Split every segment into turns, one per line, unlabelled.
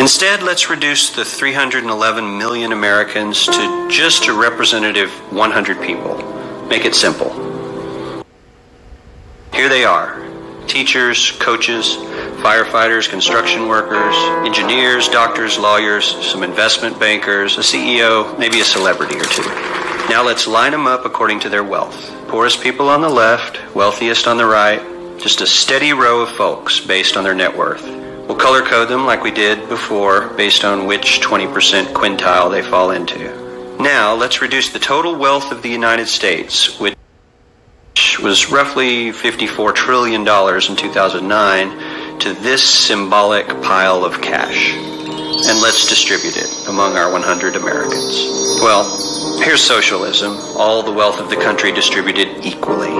Instead, let's reduce the 311 million Americans to just a representative 100 people. Make it simple. Here they are: teachers, coaches, firefighters, construction workers, engineers, doctors, lawyers, some investment bankers, a CEO, maybe a celebrity or two. Now let's line them up according to their wealth. Poorest people on the left, wealthiest on the right, just a steady row of folks based on their net worth. We'll color code them like we did before based on which 20% quintile they fall into. Now let's reduce the total wealth of the United States, which was roughly $54 trillion in 2009, to this symbolic pile of cash. And let's distribute it among our 100 Americans. Well, here's socialism, all the wealth of the country distributed equally.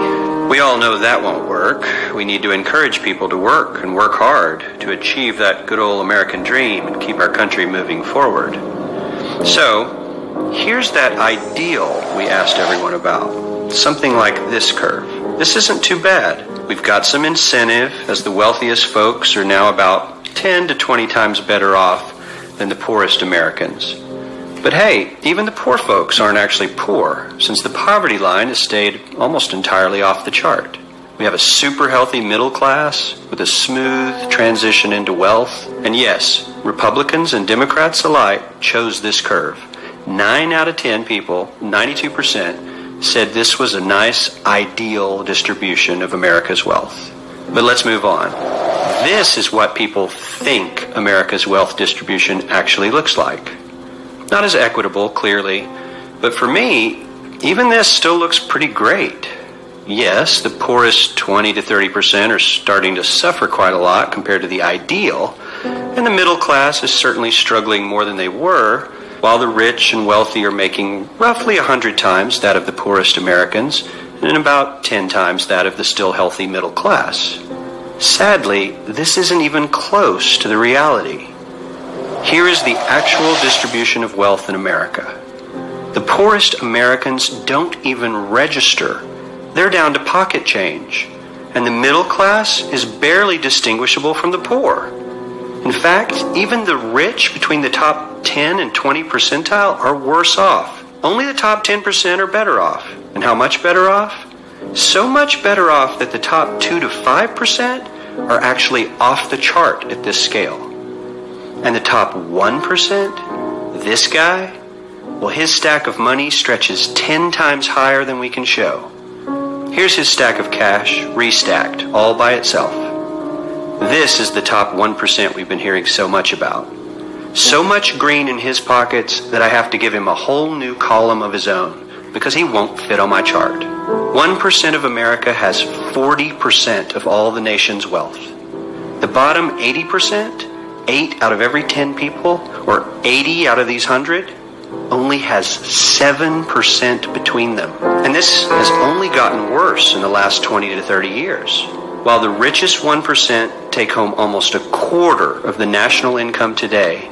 We all know that won't work. We need to encourage people to work and work hard to achieve that good old American dream and keep our country moving forward. So, here's that ideal we asked everyone about. Something like this curve. This isn't too bad. We've got some incentive, as the wealthiest folks are now about 10 to 20 times better off than the poorest Americans. But hey, even the poor folks aren't actually poor, since the poverty line has stayed almost entirely off the chart. We have a super healthy middle class with a smooth transition into wealth. And yes, Republicans and Democrats alike chose this curve. 9 out of 10 people, 92%, said this was a nice, ideal distribution of America's wealth. But let's move on. This is what people think America's wealth distribution actually looks like. Not as equitable, clearly, but for me, even this still looks pretty great. Yes, the poorest 20 to 30% are starting to suffer quite a lot compared to the ideal, and the middle class is certainly struggling more than they were, while the rich and wealthy are making roughly 100 times that of the poorest Americans, and about 10 times that of the still healthy middle class. Sadly, this isn't even close to the reality. Here is the actual distribution of wealth in America. The poorest Americans don't even register. They're down to pocket change. And the middle class is barely distinguishable from the poor. In fact, even the rich between the top 10 and 20 percentile are worse off. Only the top 10% are better off. And how much better off? So much better off that the top 2 to 5% are actually off the chart at this scale. And the top 1%, this guy, well, his stack of money stretches 10 times higher than we can show. Here's his stack of cash, restacked, all by itself. This is the top 1% we've been hearing so much about. So much green in his pockets that I have to give him a whole new column of his own, because he won't fit on my chart. 1% of America has 40% of all the nation's wealth. The bottom 80%, 8 out of every 10 people, or 80 out of these 100, only has 7% between them. And this has only gotten worse in the last 20 to 30 years. While the richest 1% take home almost a quarter of the national income today,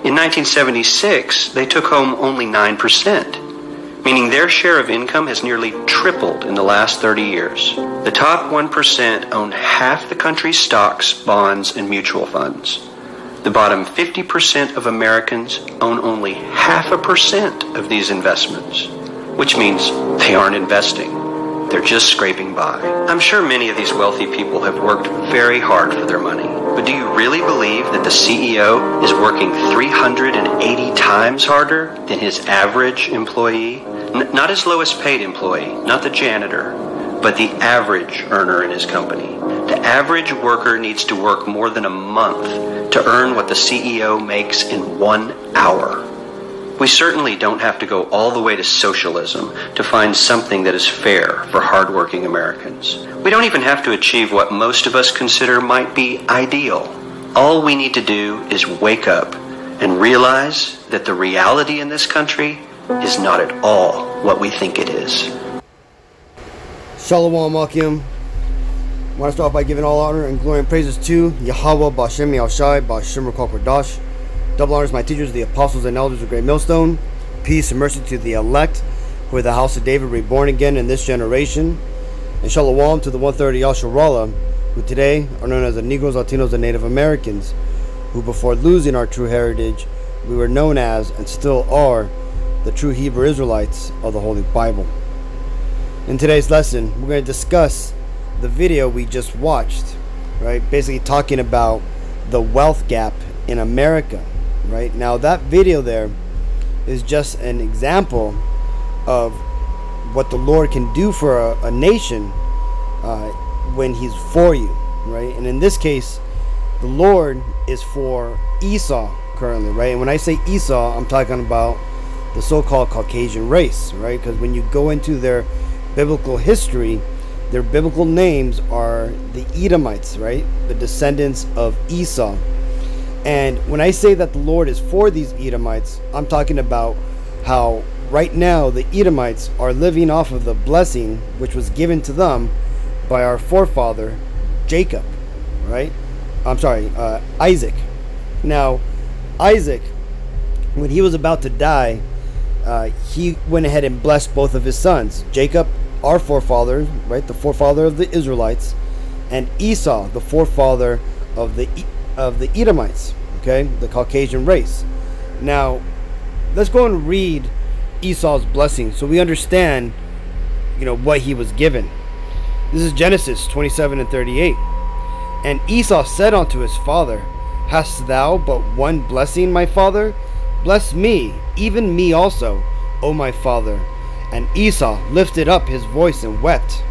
in 1976, they took home only 9%, meaning their share of income has nearly tripled in the last 30 years. The top 1% own half the country's stocks, bonds, and mutual funds. The bottom 50% of Americans own only 0.5% of these investments, which means they aren't investing. They're just scraping by. I'm sure many of these wealthy people have worked very hard for their money, but do you really believe that the CEO is working 380 times harder than his average employee? Not his lowest paid employee, not the janitor, but the average earner in his company. The average worker needs to work more than a month to earn what the CEO makes in 1 hour. We certainly don't have to go all the way to socialism to find something that is fair for hardworking Americans. We don't even have to achieve what most of us consider might be ideal. All we need to do is wake up and realize that the reality in this country is not at all what we think it is.
Shalom Akim. I want to start off by giving all honor and glory and praises to Yahweh, Bashem Yahushai, Bashem Rakal Kodash. Double honors to my teachers, the apostles and elders of Great Millstone. Peace and mercy to the elect, who are the house of David, reborn again in this generation. And shalom to the 130 Yasharallah, who today are known as the Negroes, Latinos, and Native Americans, who before losing our true heritage, we were known as, and still are, the true Hebrew Israelites of the Holy Bible. In today's lesson, we're going to discuss the video we just watched, right? Basically talking about the wealth gap in America, right? Now that video there is just an example of what the Lord can do for a nation when he's for you, right? And in this case, the Lord is for Esau currently, right? And when I say Esau, I'm talking about the so-called Caucasian race, right? Because when you go into their biblical history, their biblical names are the Edomites, right? The descendants of Esau. And when I say that the Lord is for these Edomites, I'm talking about how right now the Edomites are living off of the blessing which was given to them by our forefather Jacob, right? Isaac. Now, Isaac, when he was about to die, he went ahead and blessed both of his sons. Jacob, our forefather, right, the forefather of the Israelites, and Esau, the forefather of the Edomites, okay, the Caucasian race. Now, let's go and read Esau's blessing so we understand, what he was given. This is Genesis 27:38. And Esau said unto his father, Hast thou but one blessing, my father? Bless me, even me also, O my father. And Esau lifted up his voice and wept.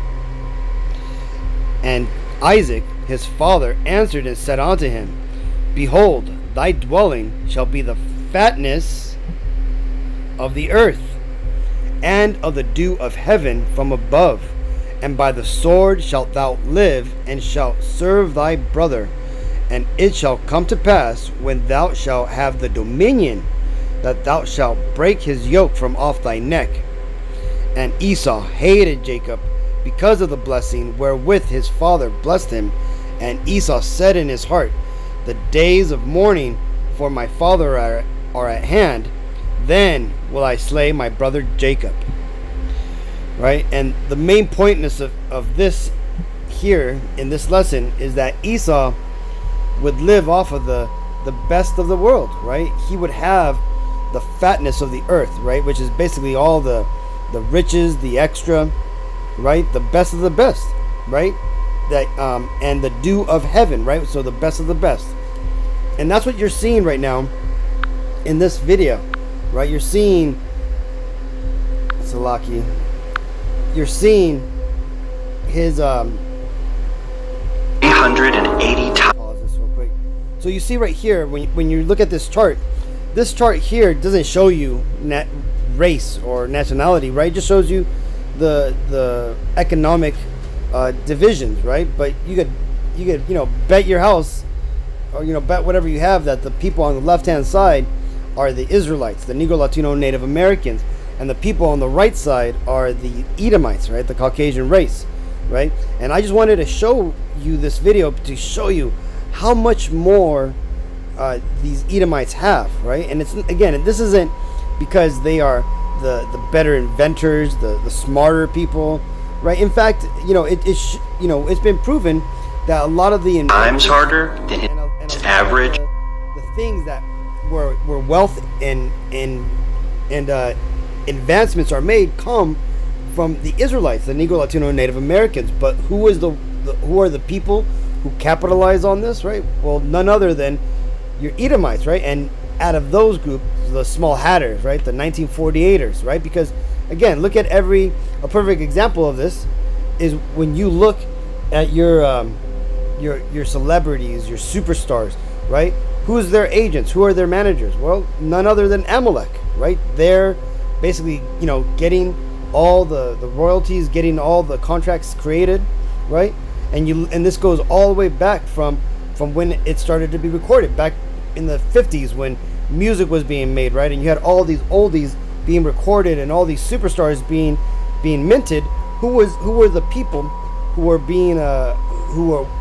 And Isaac his father answered and said unto him, Behold, thy dwelling shall be the fatness of the earth, and of the dew of heaven from above. And by the sword shalt thou live, and shalt serve thy brother. And it shall come to pass, when thou shalt have the dominion, that thou shalt break his yoke from off thy neck. And Esau hated Jacob because of the blessing wherewith his father blessed him. And Esau said in his heart, The days of mourning for my father are at hand, then will I slay my brother Jacob. Right? And the main pointness of this here in this lesson is that Esau would live off of the best of the world, right? He would have the fatness of the earth, right? Which is basically all the riches, the extra, right? The best of the best, right? That and the dew of heaven, right? So the best of the best. And that's what you're seeing right now in this video, right? You're seeing Salaki. You're seeing his
880 times.
Pause this real quick. So you see right here, when you look at this chart here doesn't show you race or nationality, right? It just shows you the economic divisions, right? But you could bet your house, or bet whatever you have, that the people on the left hand side are the Israelites, the Negro, Latino, Native Americans. And the people on the right side are the Edomites, right? The Caucasian race, right? And I just wanted to show you this video to show you how much more these Edomites have, right? And it's, again, this isn't because they are the better inventors, the smarter people, right? In fact, it's been proven that a lot of the
times harder than its average.
The things that were wealth and advancements are made come from the Israelites, the Negro, Latino, and Native Americans. But who are the people who capitalize on this, right? Well, none other than your Edomites, right? And out of those groups, the small hatters, right? The 1948ers, right? Because again, look at a perfect example of this is when you look at your celebrities, your superstars, right? Who's their agents? Who are their managers? Well, none other than Amalek, right? They're basically, getting all the royalties, getting all the contracts created, right? And this goes all the way back from when it started to be recorded, back in the 50s when music was being made, right? And you had all these oldies being recorded and all these superstars being minted. Who were the people who were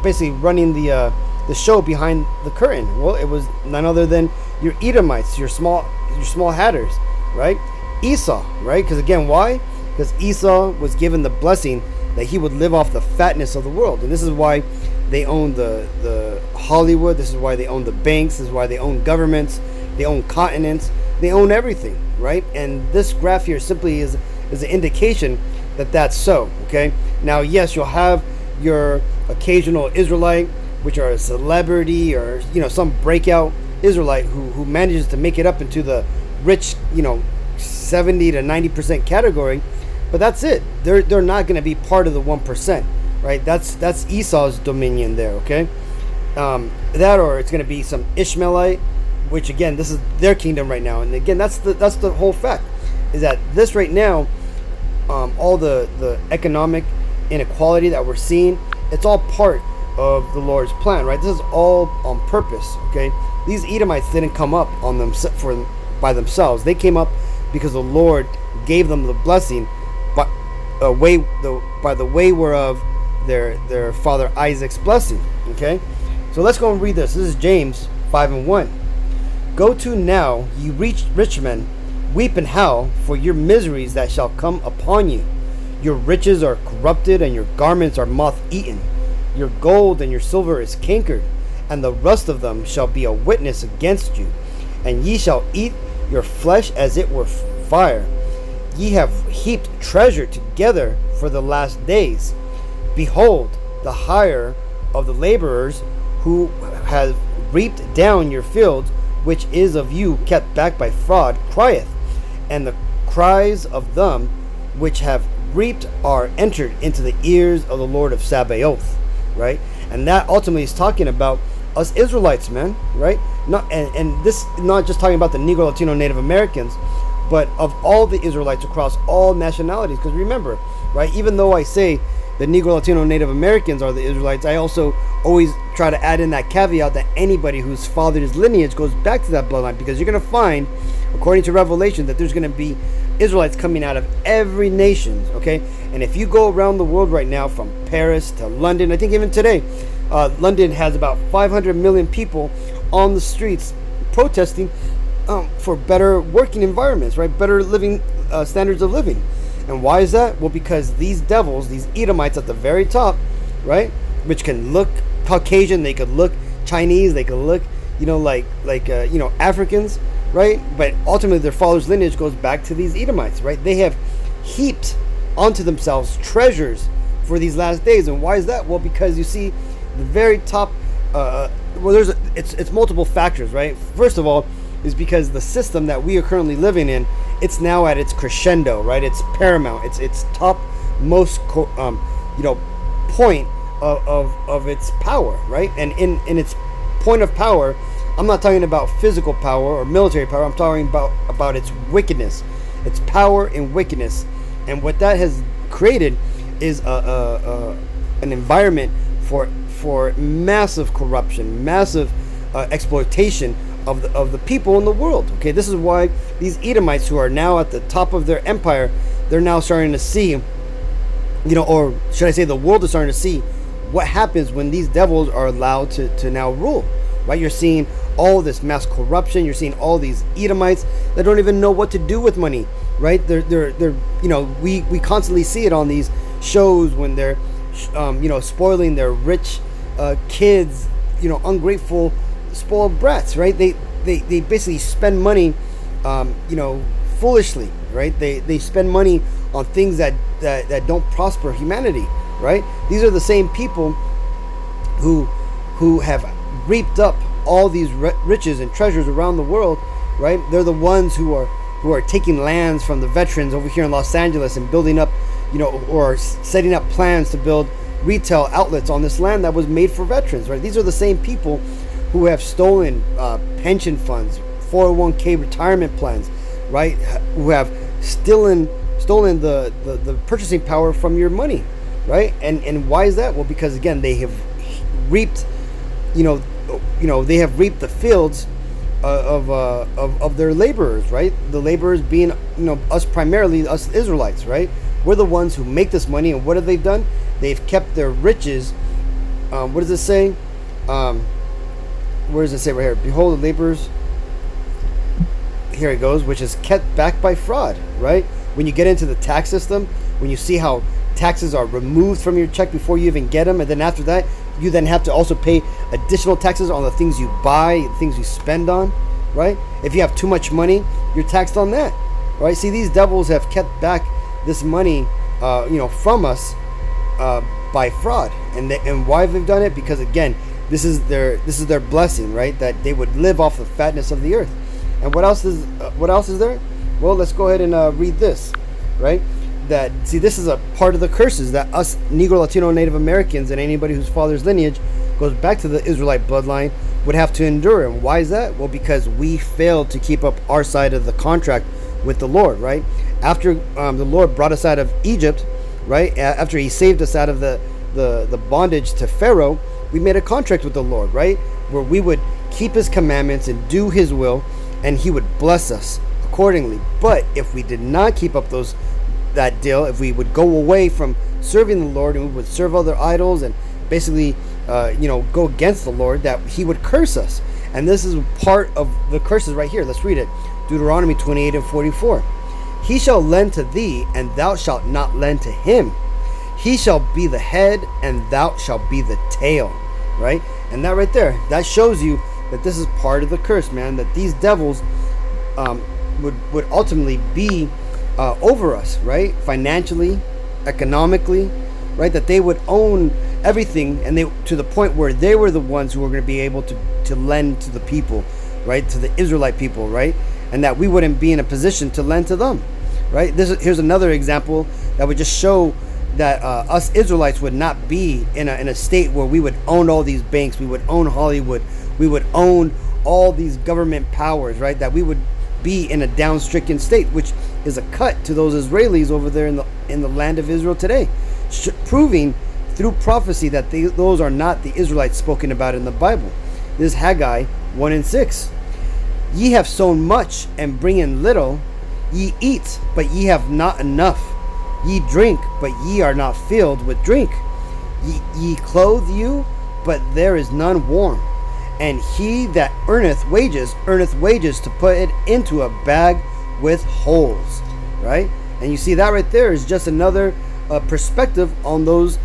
basically running the show behind the curtain? Well, it was none other than your Edomites, your small hatters, right? Esau, right? Because again, why? Because Esau was given the blessing that he would live off the fatness of the world. And this is why they own the Hollywood. This is why they own the banks. This is why they own governments. They own continents. They own everything, right? And this graph here simply is an indication that that's so. Okay. Now, yes, you'll have your occasional Israelite, which are a celebrity or some breakout Israelite who manages to make it up into the rich 70 to 90% category, but that's it. They're not going to be part of the 1%, right? That's Esau's dominion there. Okay, that, or it's going to be some Ishmaelite, which again, this is their kingdom right now. And again, that's the whole fact, is that this right now, all the economic inequality that we're seeing, it's all part of the Lord's plan, right? This is all on purpose. Okay, these Edomites didn't come up on them by themselves. They came up because the Lord gave them the blessing by the way whereof their father Isaac's blessing. Okay, so let's go and read this. This is James 5:1. Go to now, ye rich men, weep and howl for your miseries that shall come upon you. Your riches are corrupted, and your garments are moth-eaten. Your gold and your silver is cankered, and the rust of them shall be a witness against you. And ye shall eat your flesh as it were fire. Ye have heaped treasure together for the last days. Behold, the hire of the laborers who have reaped down your fields, which is of you kept back by fraud, crieth, and the cries of them which have reaped are entered into the ears of the Lord of Sabaoth, right? And that ultimately is talking about us Israelites, man, right? And this not just talking about the Negro, Latino, Native Americans, but of all the Israelites across all nationalities. Because remember, right, even though I say the Negro, Latino, Native Americans are the Israelites, I also always try to add in that caveat that anybody whose father's lineage goes back to that bloodline, because you're going to find, according to Revelation, that there's going to be Israelites coming out of every nation. Okay, and if you go around the world right now, from Paris to London, I think even today, London has about 500 million people on the streets protesting for better working environments, right? Better living standards of living. And why is that? Well, because these devils, these Edomites at the very top, right, which can look Caucasian, they could look Chinese, they could look, like Africans, right? But ultimately, their father's lineage goes back to these Edomites, right? They have heaped onto themselves treasures for these last days. And why is that? Well, because you see, the very top, it's multiple factors, right? First of all, is because the system that we are currently living in, it's now at its crescendo, right? It's paramount. It's top most point of its power, right? And in its point of power, I'm not talking about physical power or military power. I'm talking about its wickedness, its power and wickedness. And what that has created is an environment for massive corruption, massive exploitation of the people in the world. Okay, this is why these Edomites, who are now at the top of their empire, they're now starting to see, or should I say, the world is starting to see what happens when these devils are allowed to now rule. Right, you're seeing all this mass corruption. You're seeing all these Edomites that don't even know what to do with money. Right, they're we constantly see it on these shows when they're spoiling their rich kids, ungrateful, spoiled brats, right? They basically spend money foolishly, right? They spend money on things that don't prosper humanity, right? These are the same people who have reaped up all these riches and treasures around the world, right? They're the ones who are taking lands from the veterans over here in Los Angeles and building up, or setting up plans to build retail outlets on this land that was made for veterans, right? These are the same people who have stolen pension funds, 401k retirement plans, right? Who have stolen the purchasing power from your money, right? And why is that? Well, because again, they have reaped, they have reaped the fields of their laborers, right? The laborers being, us, primarily us Israelites, right? We're the ones who make this money, and what have they done? They've kept their riches. What does it say? Where does it say right here? Behold, the laborers. Here it goes, which is kept back by fraud, right? When you get into the tax system, when you see how taxes are removed from your check before you even get them, and then after that, you then have to also pay additional taxes on the things you buy, the things you spend on, right? If you have too much money, you're taxed on that, right? See, these devils have kept back this money, from us by fraud, and why they've done it? Because again, this is their blessing, right? That they would live off the fatness of the earth. And what else is there? Well, let's go ahead and read this, right? That, see, this is a part of the curses that us Negro, Latino, Native Americans, and anybody whose father's lineage goes back to the Israelite bloodline would have to endure. And why is that? Well, because we failed to keep up our side of the contract with the Lord, right? After the Lord brought us out of Egypt, right? After he saved us out of the bondage to Pharaoh, we made a contract with the Lord, right? Where we would keep his commandments and do his will, and he would bless us accordingly. But if we did not keep up that deal, if we would go away from serving the Lord and we would serve other idols and basically go against the Lord, that he would curse us. And this is part of the curses right here. Let's read it. Deuteronomy 28 and 44. He shall lend to thee, and thou shalt not lend to him. He shall be the head, and thou shalt be the tail. Right? And that right there, that shows you that this is part of the curse, man. That these devils would ultimately be over us, right? Financially, economically, right? That they would own everything, and they, to the point where they were the ones who were going to be able to lend to the people, right? To the Israelite people, right? And that we wouldn't be in a position to lend to them, right? Here's another example that would just show that us Israelites would not be in a state where we would own all these banks, we would own Hollywood, we would own all these government powers, right? That we would be in a down-stricken state, which is a cut to those Israelis over there in the land of Israel today, proving through prophecy that those are not the Israelites spoken about in the Bible. This is Haggai 1 and 6. Ye have sown much and bring in little. Ye eat, but ye have not enough. Ye drink, but ye are not filled with drink. Ye clothe you, but there is none warm. And he that earneth wages to put it into a bag with holes. Right? And you see that right there is just another perspective on those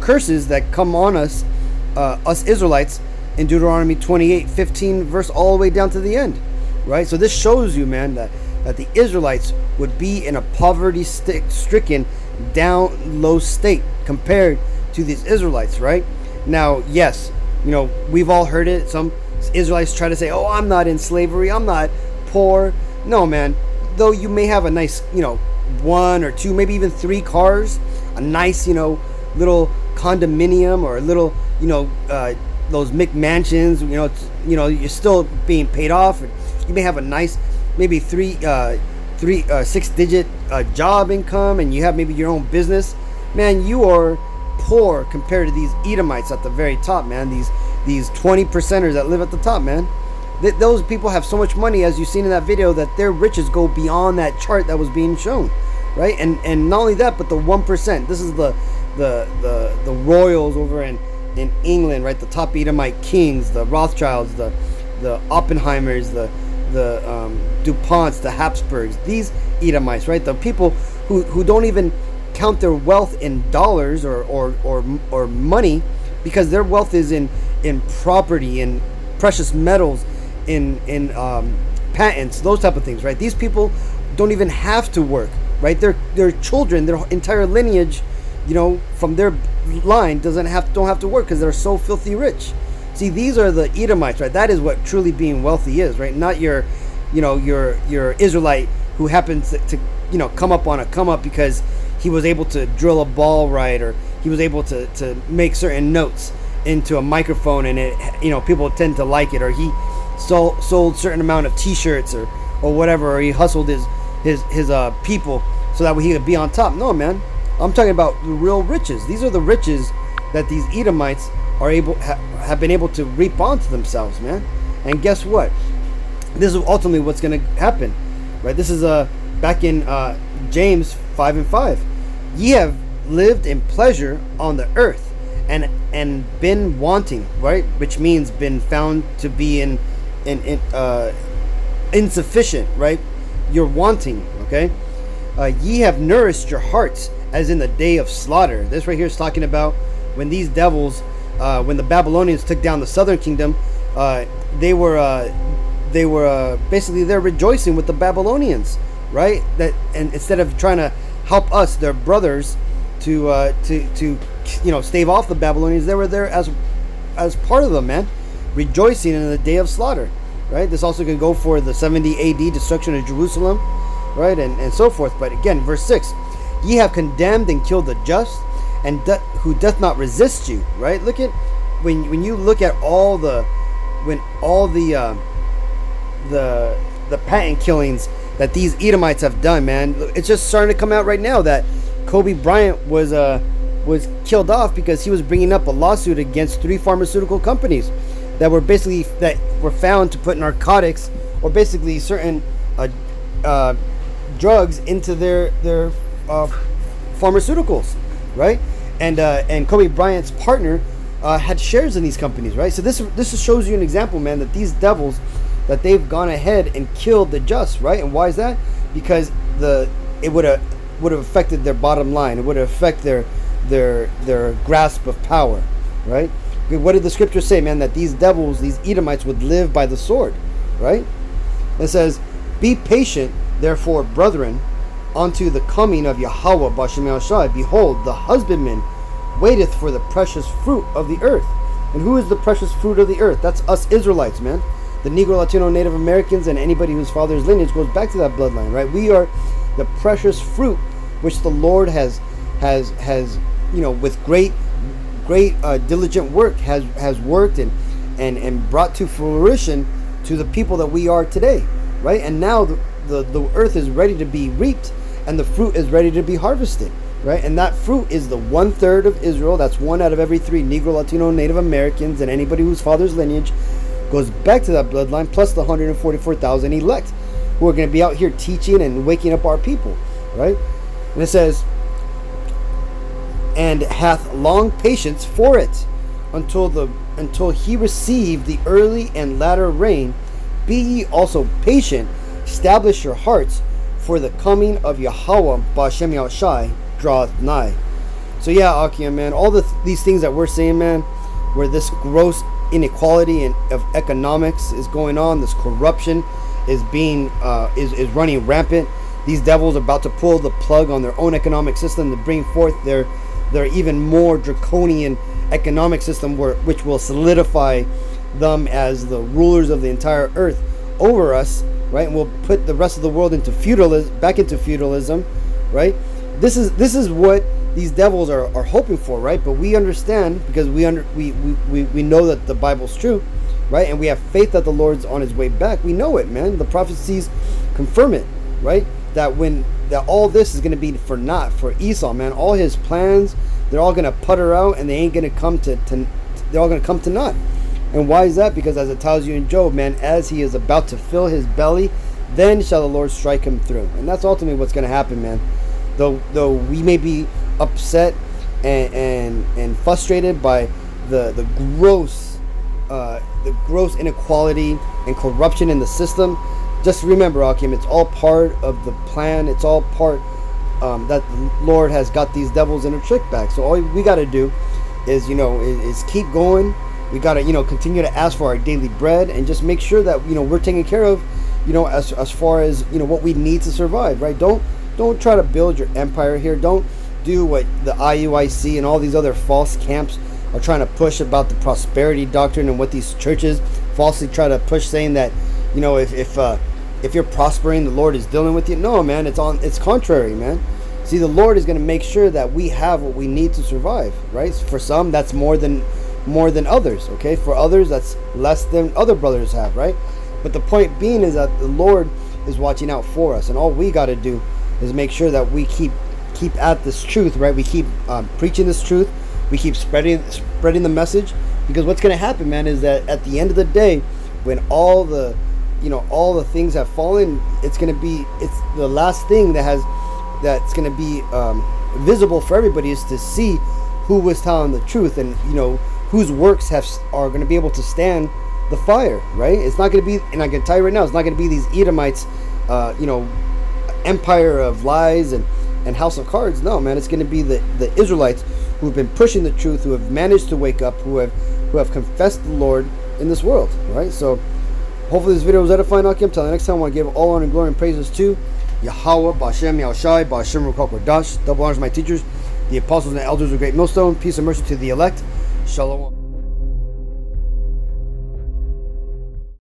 curses that come on us Israelites in Deuteronomy 28:15 verse all the way down to the end, right? So this shows you, man, that the Israelites would be in a poverty-stricken, down low state compared to these Israelites, right? Now, yes, we've all heard it. Some Israelites try to say, "Oh, I'm not in slavery. I'm not poor." No, man. Though you may have a nice, 1 or 2, maybe even 3 cars, a nice, little condominium, or a little, those McMansions, you're still being paid off. You may have a nice, maybe 6-digit job income, and you have maybe your own business. Man, you are poor compared to these Edomites at the very top, man. These 20%ers that live at the top, man. Those people have so much money, as you've seen in that video, that their riches go beyond that chart that was being shown, right? And not only that, but the 1%. This is the royals over in England, right? The top Edomite kings, the Rothschilds, the Oppenheimers, the DuPonts, the Habsburgs. These Edomites, right? The people who don't even count their wealth in dollars or money, because their wealth is in property, in precious metals, in patents, those type of things, right? These people don't even have to work, right? Their children, their entire lineage, from their line don't have to work because they're so filthy rich. See, these are the Edomites, right? That is what truly being wealthy is, right? Not your Israelite who happens to come up on a come up because he was able to drill a ball right, or he was able to make certain notes into a microphone, and it, people tend to like it, or he sold certain amount of T-shirts or whatever, or he hustled his people so that way he could be on top. No, man, I'm talking about the real riches. These are the riches that these Edomites are have been able to reap onto themselves, man. And guess what? This is ultimately what's going to happen, right? This is back in James 5 and 5. Ye have lived in pleasure on the earth, and been wanting, right? Which means been found to be insufficient, right? You're wanting, okay? Ye have nourished your hearts as in the day of slaughter. This right here is talking about when these devils, when the Babylonians took down the southern kingdom, they were basically they're rejoicing with the Babylonians, right? That, and instead of trying to help us, their brothers, to stave off the Babylonians, they were there as part of them, man, rejoicing in the day of slaughter, right? This also can go for the 70 AD destruction of Jerusalem, right, and so forth. But again, verse 6, ye have condemned and killed the just, and who doth not resist you, right? Look at when you look at all the patent killings that these Edomites have done, man. It's just starting to come out right now that Kobe Bryant was killed off because he was bringing up a lawsuit against 3 pharmaceutical companies that were found to put narcotics, or basically certain drugs, into their pharmaceuticals, right? And Kobe Bryant's partner had shares in these companies, right? So this shows you an example, man, that these devils, that they've gone ahead and killed the just, right? And why is that? Because it would have affected their bottom line. It would have affected their grasp of power, right? What did the scripture say, man? That these devils, these Edomites, would live by the sword, right? It says, be patient, therefore, brethren, unto the coming of Yahweh B'Shem Yahushai. Behold, the husbandman waiteth for the precious fruit of the earth. And who is the precious fruit of the earth? That's us Israelites, man. The Negro, Latino, Native Americans, and anybody whose father's lineage goes back to that bloodline, right? We are the precious fruit which the Lord has with great diligent work has worked and brought to fruition to the people that we are today, right? And now the earth is ready to be reaped, and the fruit is ready to be harvested, right? And that fruit is the 1/3 of Israel. That's 1 out of every 3 Negro, Latino, Native Americans, and anybody whose father's lineage goes back to that bloodline, plus the 144,000 elect who are going to be out here teaching and waking up our people, right? And it says, and hath long patience for it until he receive the early and latter rain. Be ye also patient, establish your hearts, for the coming of Yahweh B'Shem Yahushai draweth nigh. So yeah, Akia, man, all these things that we're saying, man, where this gross inequality of economics is going on, this corruption is being is running rampant. These devils are about to pull the plug on their own economic system to bring forth their even more draconian economic system, which will solidify them as the rulers of the entire earth over us, right? And we'll put the rest of the world into back into feudalism, right? This is what these devils are hoping for, right? But we understand, because we know that the Bible's true, right? And we have faith that the Lord's on his way back. We know it, man. The prophecies confirm it, right? That all this is going to be for naught for Esau, man. All his plans, they're all going to putter out, and they ain't going to come they're all going to come to naught. And why is that? Because as it tells you in Job, man, as he is about to fill his belly, then shall the Lord strike him through. And that's ultimately what's going to happen, man. Though we may be upset and frustrated by the gross inequality and corruption in the system, just remember, Akim, it's all part of the plan. It's all part that the Lord has got these devils in a trick bag. So all we got to do is keep going. We got to continue to ask for our daily bread, and just make sure that we're taken care of, as far as what we need to survive, right? Don't try to build your empire here. Don't do what the IUIC and all these other false camps are trying to push about the prosperity doctrine, and what these churches falsely try to push, saying that if you're prospering, the Lord is dealing with you. No, man, it's contrary, man. See, the Lord is going to make sure that we have what we need to survive, right? For some, that's more than others, okay? For others, that's less than other brothers have, right? But the point being is that the Lord is watching out for us, and all we got to do is make sure that we keep at this truth, right? We keep preaching this truth. We keep spreading the message, because what's going to happen, man, is that at the end of the day, when all the things have fallen, it's the last thing that's going to be visible for everybody, is to see who was telling the truth, and whose works are going to be able to stand the fire, right? It's not going to be, and I can tell you right now, it's not going to be these Edomites, empire of lies and house of cards. No, man, it's going to be the Israelites who have been pushing the truth, who have managed to wake up, who have confessed the Lord in this world. Right? So hopefully this video was edifying. Until the next time, I want to give all honor and glory and praises to Yahweh, Ba'Shem, Yahushai, Ba'Shem Ruach HaKodesh. Double honors to my teachers, the apostles and the elders of Great Millstone. Peace and mercy to the elect. Shalom.